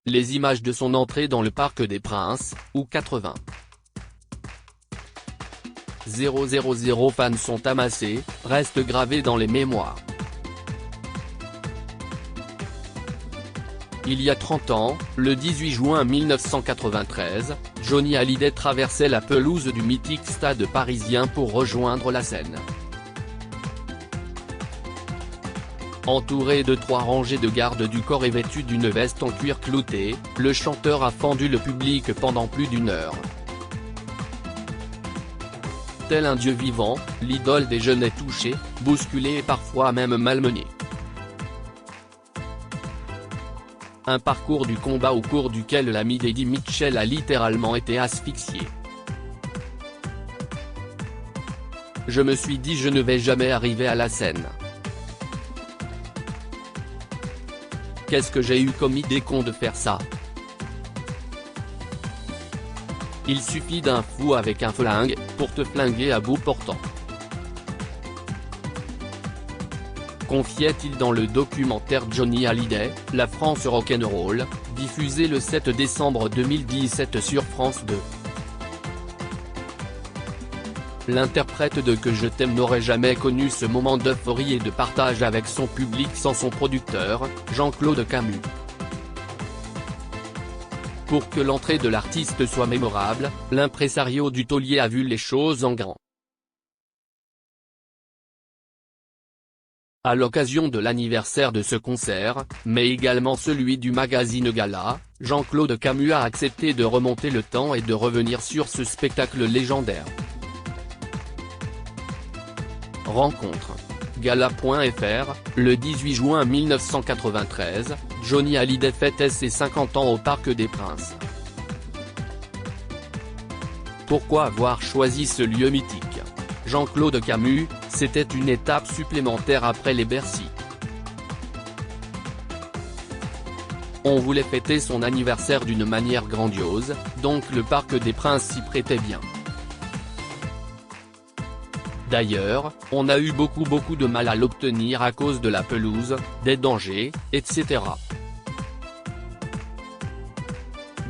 les images de son entrée dans le Parc des Princes, ou 80 000 fans sont amassés, restent gravés dans les mémoires. Il y a 30 ans, le 18 juin 1993, Johnny Hallyday traversait la pelouse du mythique stade parisien pour rejoindre la scène. Entouré de 3 rangées de gardes du corps et vêtu d'une veste en cuir clouté, le chanteur a fendu le public pendant plus d'1 heure. Tel un dieu vivant, l'idole des jeunes est touchée, bousculée et parfois même malmenée. Un parcours du combat au cours duquel l'ami d'Eddie Mitchell a littéralement été asphyxié. Je me suis dit je ne vais jamais arriver à la scène. Qu'est-ce que j'ai eu comme idée con de faire ça? Il suffit d'un fou avec un flingue, pour te flinguer à bout portant. Confiait-il dans le documentaire Johnny Hallyday, La France Rock'n'Roll, diffusé le 7 décembre 2017 sur France 2. L'interprète de Que je t'aime n'aurait jamais connu ce moment d'euphorie et de partage avec son public sans son producteur, Jean-Claude Camus. Pour que l'entrée de l'artiste soit mémorable, l'impresario du taulier a vu les choses en grand. À l'occasion de l'anniversaire de ce concert, mais également celui du magazine Gala, Jean-Claude Camus a accepté de remonter le temps et de revenir sur ce spectacle légendaire. Rencontre. Gala.fr, le 18 juin 1993, Johnny Hallyday fêtait ses 50 ans au Parc des Princes. Pourquoi avoir choisi ce lieu mythique? Jean-Claude Camus, c'était une étape supplémentaire après les Bercy. On voulait fêter son anniversaire d'une manière grandiose, donc le Parc des Princes s'y prêtait bien. D'ailleurs, on a eu beaucoup de mal à l'obtenir à cause de la pelouse, des dangers, etc.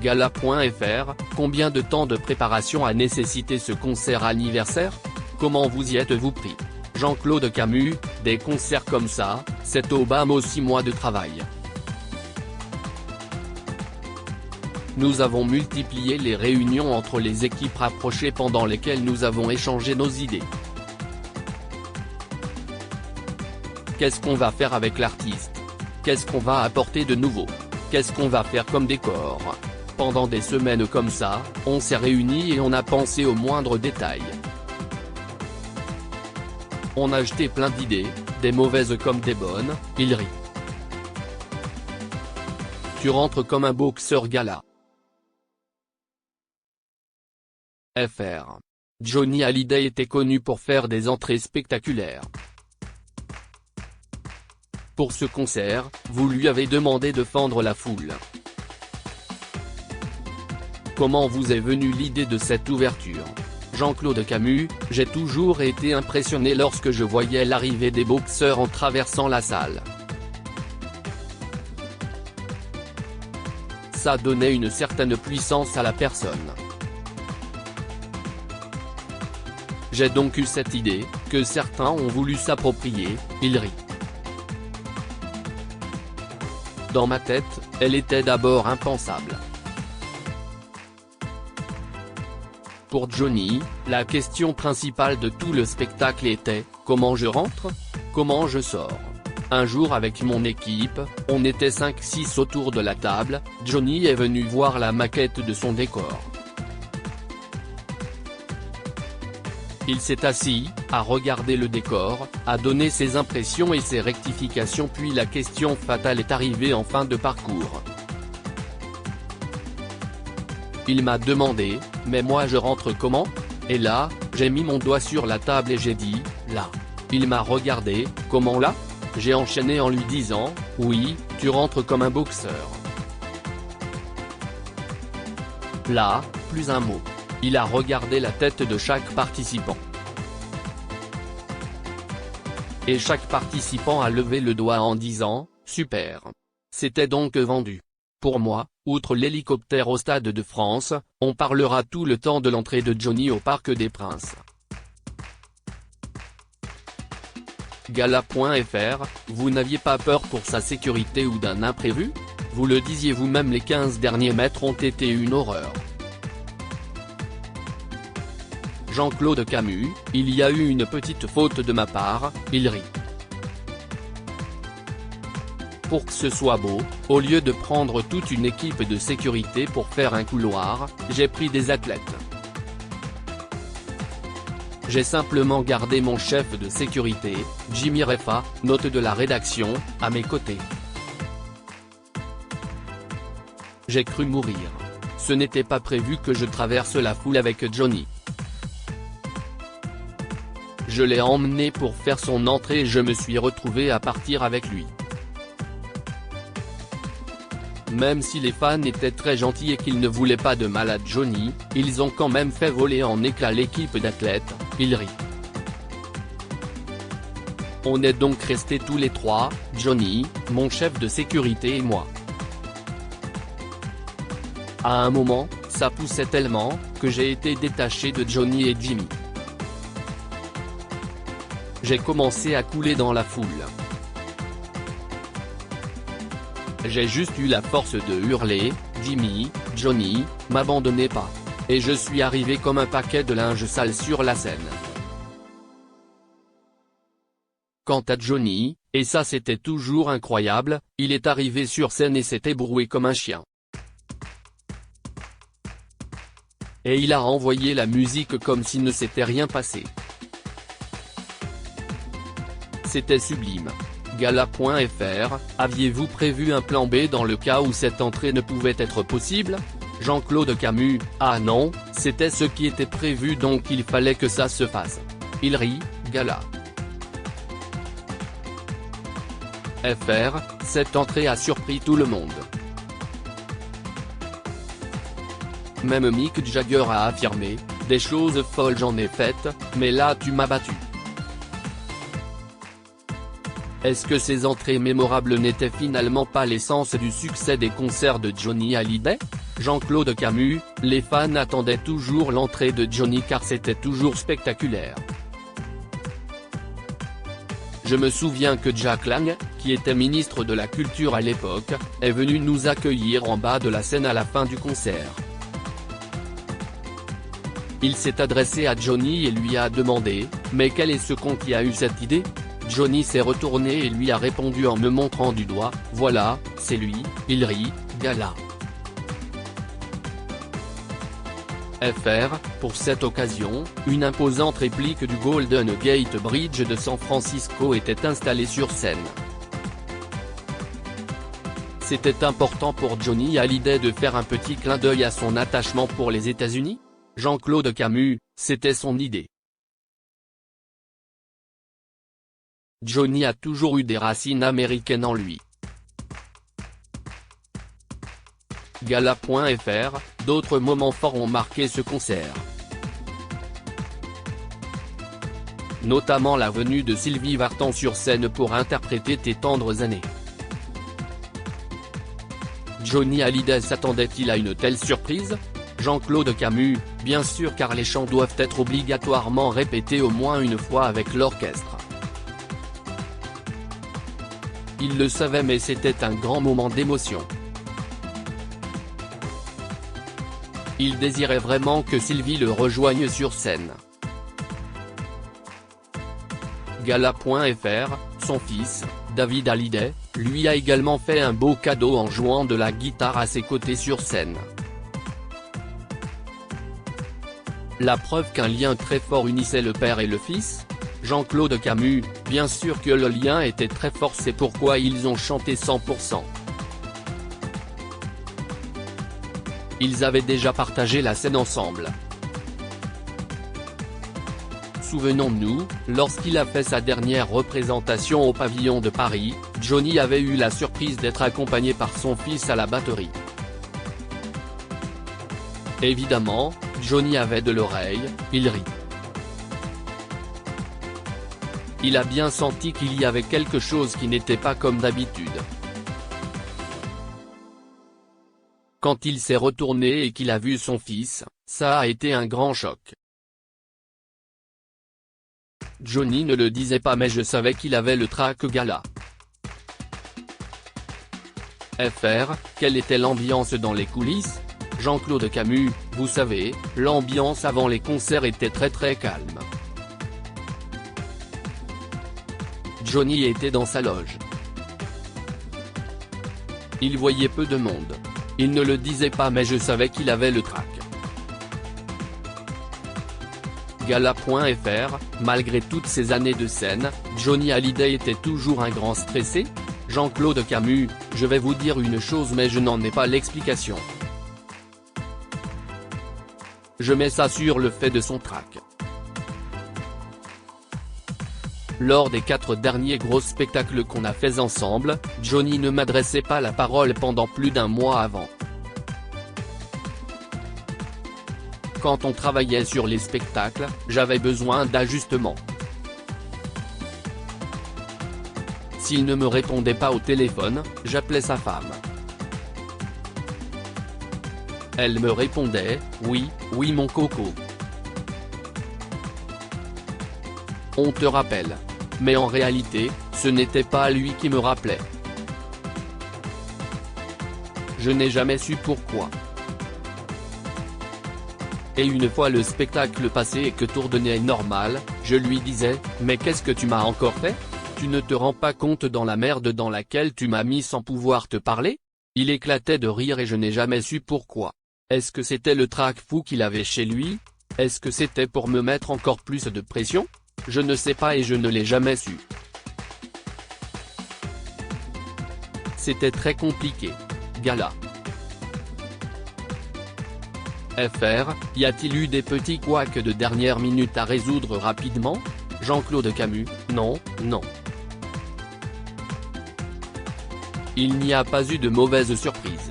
Gala.fr, combien de temps de préparation a nécessité ce concert anniversaire? Comment vous y êtes-vous pris? Jean-Claude Camus, des concerts comme ça, c'est au bas mot 6 mois de travail. Nous avons multiplié les réunions entre les équipes rapprochées pendant lesquelles nous avons échangé nos idées. Qu'est-ce qu'on va faire avec l'artiste? Qu'est-ce qu'on va apporter de nouveau? Qu'est-ce qu'on va faire comme décor? Pendant des semaines comme ça, on s'est réunis et on a pensé aux moindres détails. On a jeté plein d'idées, des mauvaises comme des bonnes, il rit. Tu rentres comme un boxeur gala. FR. Johnny Hallyday était connu pour faire des entrées spectaculaires. Pour ce concert, vous lui avez demandé de fendre la foule. Comment vous est venue l'idée de cette ouverture? Jean-Claude Camus, j'ai toujours été impressionné lorsque je voyais l'arrivée des boxeurs en traversant la salle. Ça donnait une certaine puissance à la personne. J'ai donc eu cette idée, que certains ont voulu s'approprier, il rit. Dans ma tête, elle était d'abord impensable. Pour Johnny, la question principale de tout le spectacle était « Comment je rentre? Comment je sors ?» Un jour avec mon équipe, on était 5-6 autour de la table, Johnny est venu voir la maquette de son décor. Il s'est assis, a regardé le décor, a donné ses impressions et ses rectifications puis la question fatale est arrivée en fin de parcours. Il m'a demandé, mais moi je rentre comment? Et là, j'ai mis mon doigt sur la table et j'ai dit, là. Il m'a regardé, comment là? J'ai enchaîné en lui disant, oui, tu rentres comme un boxeur. Là, plus un mot. Il a regardé la tête de chaque participant. Et chaque participant a levé le doigt en disant, super. C'était donc vendu. Pour moi, Outre l'hélicoptère au Stade de France, on parlera tout le temps de l'entrée de Johnny au Parc des Princes. Gala.fr, vous n'aviez pas peur pour sa sécurité ou d'un imprévu? Vous le disiez vous-même, les 15 derniers mètres ont été une horreur. Jean-Claude Camus, il y a eu une petite faute de ma part, il rit. Pour que ce soit beau, au lieu de prendre toute une équipe de sécurité pour faire un couloir, j'ai pris des athlètes. J'ai simplement gardé mon chef de sécurité, Jimmy Refa, note de la rédaction, à mes côtés. J'ai cru mourir. Ce n'était pas prévu que je traverse la foule avec Johnny. Je l'ai emmené pour faire son entrée et je me suis retrouvé à partir avec lui. Même si les fans étaient très gentils et qu'ils ne voulaient pas de mal à Johnny, ils ont quand même fait voler en éclats l'équipe d'athlètes, il rit. On est donc restés tous les trois, Johnny, mon chef de sécurité et moi. À un moment, ça poussait tellement, que j'ai été détaché de Johnny et Jimmy. J'ai commencé à couler dans la foule. J'ai juste eu la force de hurler, Jimmy, Johnny, m'abandonnez pas. Et je suis arrivé comme un paquet de linge sale sur la scène. Quant à Johnny, et ça c'était toujours incroyable, il est arrivé sur scène et s'est ébroué comme un chien. Et il a envoyé la musique comme s'il ne s'était rien passé. C'était sublime. Gala.fr, aviez-vous prévu un plan B dans le cas où cette entrée ne pouvait être possible? Jean-Claude Camus, ah non, c'était ce qui était prévu donc il fallait que ça se fasse. Il rit, Gala. FR, cette entrée a surpris tout le monde. Même Mick Jagger a affirmé, des choses folles j'en ai faites, mais là tu m'as battu. Est-ce que ces entrées mémorables n'étaient finalement pas l'essence du succès des concerts de Johnny Hallyday? Jean-Claude Camus, les fans attendaient toujours l'entrée de Johnny car c'était toujours spectaculaire. Je me souviens que Jack Lang, qui était ministre de la Culture à l'époque, est venu nous accueillir en bas de la scène à la fin du concert. Il s'est adressé à Johnny et lui a demandé, mais quel est ce con qui a eu cette idée? Johnny s'est retourné et lui a répondu en me montrant du doigt, voilà, c'est lui, il rit, Gala. FR, pour cette occasion, une imposante réplique du Golden Gate Bridge de San Francisco était installée sur scène. C'était important pour Johnny Hallyday de faire un petit clin d'œil à son attachement pour les États-Unis? Jean-Claude Camus, c'était son idée. Johnny a toujours eu des racines américaines en lui. Gala.fr, d'autres moments forts ont marqué ce concert. Notamment la venue de Sylvie Vartan sur scène pour interpréter Tes tendres années. Johnny Hallyday s'attendait-il à une telle surprise? Jean-Claude Camus, bien sûr car les chants doivent être obligatoirement répétés au moins une fois avec l'orchestre. Il le savait mais c'était un grand moment d'émotion. Il désirait vraiment que Sylvie le rejoigne sur scène. Gala.fr, son fils, David Hallyday, lui a également fait un beau cadeau en jouant de la guitare à ses côtés sur scène. La preuve qu'un lien très fort unissait le père et le fils? Jean-Claude Camus, bien sûr que le lien était très fort, c'est pourquoi ils ont chanté 100%. Ils avaient déjà partagé la scène ensemble. Souvenons-nous, lorsqu'il a fait sa dernière représentation au Pavillon de Paris, Johnny avait eu la surprise d'être accompagné par son fils à la batterie. Évidemment, Johnny avait de l'oreille, il rit. Il a bien senti qu'il y avait quelque chose qui n'était pas comme d'habitude. Quand il s'est retourné et qu'il a vu son fils, ça a été un grand choc. Johnny ne le disait pas mais je savais qu'il avait le trac Gala. FR, quelle était l'ambiance dans les coulisses? Jean-Claude Camus, vous savez, l'ambiance avant les concerts était très calme. Johnny était dans sa loge. Il voyait peu de monde. Il ne le disait pas mais je savais qu'il avait le trac. Gala.fr, malgré toutes ces années de scène, Johnny Hallyday était toujours un grand stressé? Jean-Claude Camus, je vais vous dire une chose mais je n'en ai pas l'explication. Je mets ça sur le fait de son trac. Lors des 4 derniers gros spectacles qu'on a faits ensemble, Johnny ne m'adressait pas la parole pendant plus d'1 mois avant. Quand on travaillait sur les spectacles, j'avais besoin d'ajustements. S'il ne me répondait pas au téléphone, j'appelais sa femme. Elle me répondait, oui mon coco. On te rappelle. Mais en réalité, ce n'était pas lui qui me rappelait. Je n'ai jamais su pourquoi. Et une fois le spectacle passé et que tout devenait normal, je lui disais, mais qu'est-ce que tu m'as encore fait? Tu ne te rends pas compte dans la merde dans laquelle tu m'as mis sans pouvoir te parler? Il éclatait de rire et je n'ai jamais su pourquoi. Est-ce que c'était le trac fou qu'il avait chez lui? Est-ce que c'était pour me mettre encore plus de pression? Je ne sais pas et je ne l'ai jamais su. C'était très compliqué. Gala. FR, y a-t-il eu des petits couacs de dernière minute à résoudre rapidement? Jean-Claude Camus, non. Il n'y a pas eu de mauvaise surprise.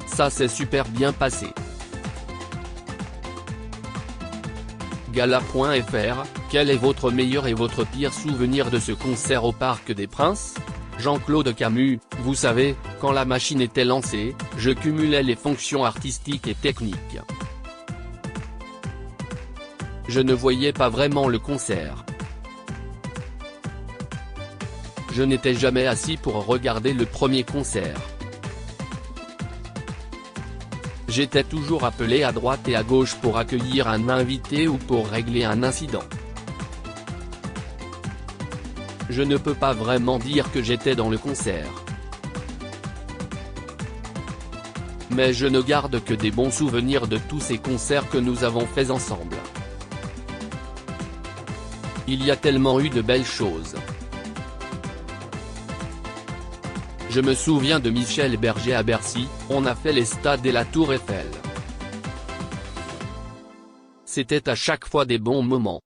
Ça s'est super bien passé. Gala.fr, quel est votre meilleur et votre pire souvenir de ce concert au Parc des Princes? Jean-Claude Camus, vous savez, quand la machine était lancée, je cumulais les fonctions artistiques et techniques. Je ne voyais pas vraiment le concert. Je n'étais jamais assis pour regarder le premier concert. J'étais toujours appelé à droite et à gauche pour accueillir un invité ou pour régler un incident. Je ne peux pas vraiment dire que j'étais dans le concert. Mais je ne garde que des bons souvenirs de tous ces concerts que nous avons faits ensemble. Il y a tellement eu de belles choses. Je me souviens de Michel Berger à Bercy, on a fait les stades et la Tour Eiffel. C'était à chaque fois des bons moments.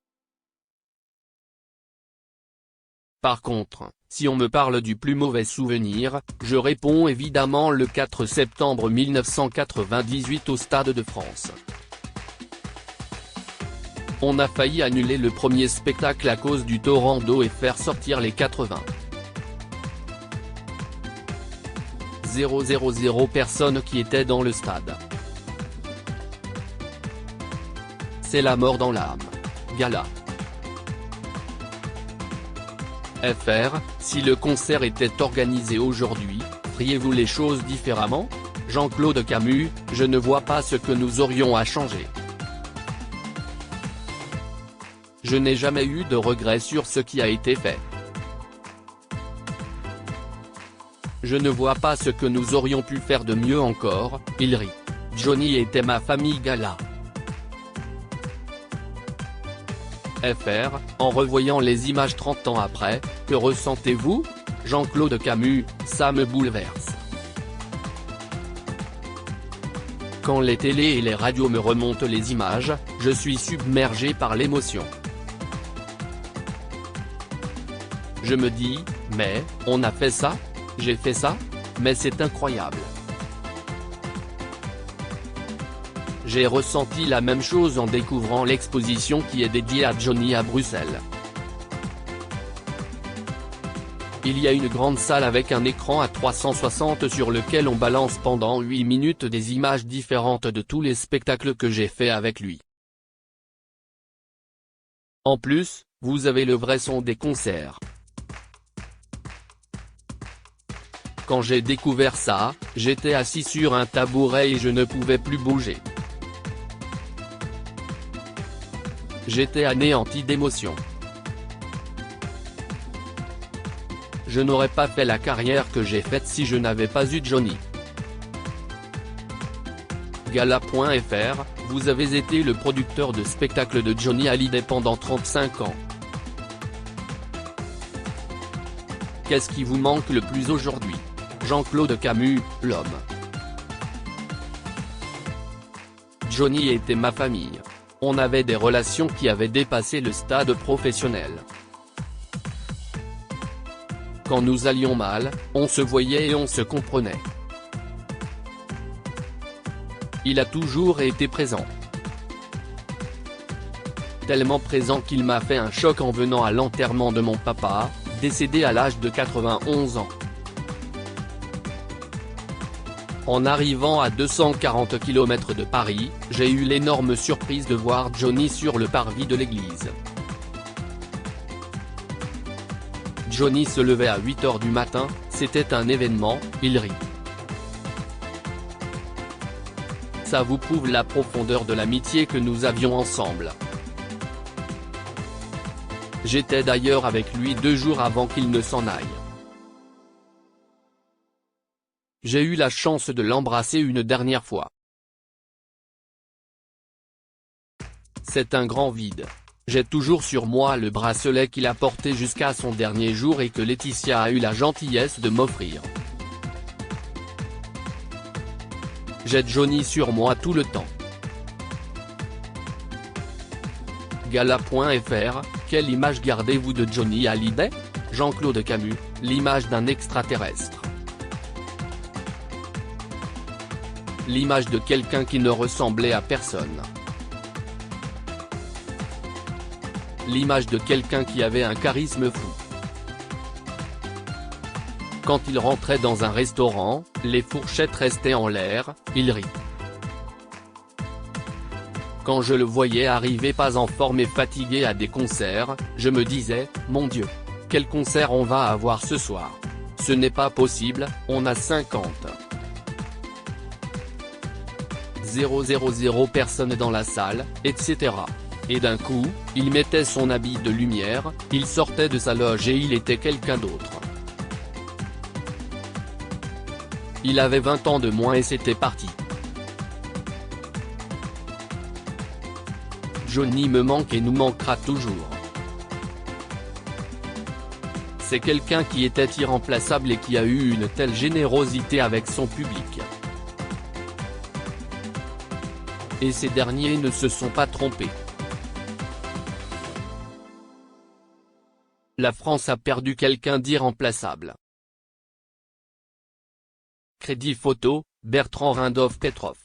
Par contre, si on me parle du plus mauvais souvenir, je réponds évidemment le 4 septembre 1998 au Stade de France. On a failli annuler le premier spectacle à cause du torrent d'eau et faire sortir les 80. 000 personnes qui étaient dans le stade. C'est la mort dans l'âme. Gala. FR, si le concert était organisé aujourd'hui, feriez-vous les choses différemment? Jean-Claude Camus, je ne vois pas ce que nous aurions à changer. Je n'ai jamais eu de regrets sur ce qui a été fait. Je ne vois pas ce que nous aurions pu faire de mieux encore, il rit. Johnny était ma famille. Gala. FR, en revoyant les images 30 ans après, que ressentez-vous? Jean-Claude Camus, ça me bouleverse. Quand les télés et les radios me remontent les images, je suis submergé par l'émotion. Je me dis, mais, on a fait ça? J'ai fait ça? Mais c'est incroyable. J'ai ressenti la même chose en découvrant l'exposition qui est dédiée à Johnny à Bruxelles. Il y a une grande salle avec un écran à 360 sur lequel on balance pendant 8 minutes des images différentes de tous les spectacles que j'ai fait avec lui. En plus, vous avez le vrai son des concerts. Quand j'ai découvert ça, j'étais assis sur un tabouret et je ne pouvais plus bouger. J'étais anéanti d'émotion. Je n'aurais pas fait la carrière que j'ai faite si je n'avais pas eu Johnny. Gala.fr, vous avez été le producteur de spectacle de Johnny Hallyday pendant 35 ans. Qu'est-ce qui vous manque le plus aujourd'hui? Jean-Claude Camus, l'homme. Johnny était ma famille. On avait des relations qui avaient dépassé le stade professionnel. Quand nous allions mal, on se voyait et on se comprenait. Il a toujours été présent. Tellement présent qu'il m'a fait un choc en venant à l'enterrement de mon papa, décédé à l'âge de 91 ans. En arrivant à 240 km de Paris, j'ai eu l'énorme surprise de voir Johnny sur le parvis de l'église. Johnny se levait à 8 h du matin, c'était un événement, il rit. Ça vous prouve la profondeur de l'amitié que nous avions ensemble. J'étais d'ailleurs avec lui 2 jours avant qu'il ne s'en aille. J'ai eu la chance de l'embrasser une dernière fois. C'est un grand vide. J'ai toujours sur moi le bracelet qu'il a porté jusqu'à son dernier jour et que Laetitia a eu la gentillesse de m'offrir. J'ai Johnny sur moi tout le temps. Gala.fr, quelle image gardez-vous de Johnny Hallyday? Jean-Claude Camus, l'image d'un extraterrestre. L'image de quelqu'un qui ne ressemblait à personne. L'image de quelqu'un qui avait un charisme fou. Quand il rentrait dans un restaurant, les fourchettes restaient en l'air, il rit. Quand je le voyais arriver pas en forme et fatigué à des concerts, je me disais, mon Dieu, quel concert on va avoir ce soir? Ce n'est pas possible, on a 50. 000 personnes dans la salle, etc. Et d'un coup, il mettait son habit de lumière, il sortait de sa loge et il était quelqu'un d'autre. Il avait 20 ans de moins et c'était parti. Johnny me manque et nous manquera toujours. C'est quelqu'un qui était irremplaçable et qui a eu une telle générosité avec son public. Et ces derniers ne se sont pas trompés. La France a perdu quelqu'un d'irremplaçable. Crédit photo, Bertrand Rindolph Petrov.